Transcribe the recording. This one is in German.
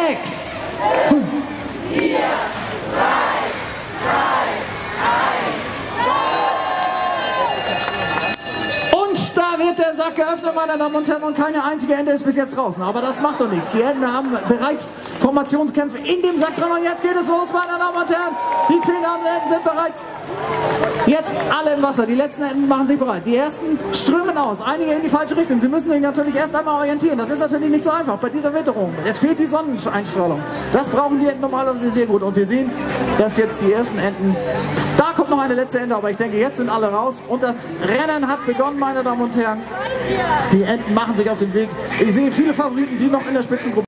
6, 5, 4, 3, 2, 1. Und da wird der Sack geöffnet, meine Damen und Herren, und keine einzige Ente ist bis jetzt draußen. Aber das macht doch nichts. Die Enten haben bereits Formationskämpfe in dem Sack drin und jetzt geht es los, meine Damen und Herren. Die 10 anderen Enten sind bereits jetzt alle im Wasser. Die letzten Enten machen sich bereit. Die ersten strömen aus, einige in die falsche Richtung. Sie müssen sich natürlich erst einmal orientieren. Das ist natürlich nicht so einfach bei dieser Witterung. Es fehlt die Sonneneinstrahlung. Das brauchen die Enten normalerweise sehr gut. Und wir sehen, dass jetzt die ersten Enten... Da kommt noch eine letzte Ente, aber ich denke, jetzt sind alle raus. Und das Rennen hat begonnen, meine Damen und Herren. Die Enten machen sich auf den Weg. Ich sehe viele Favoriten, die noch in der Spitzengruppe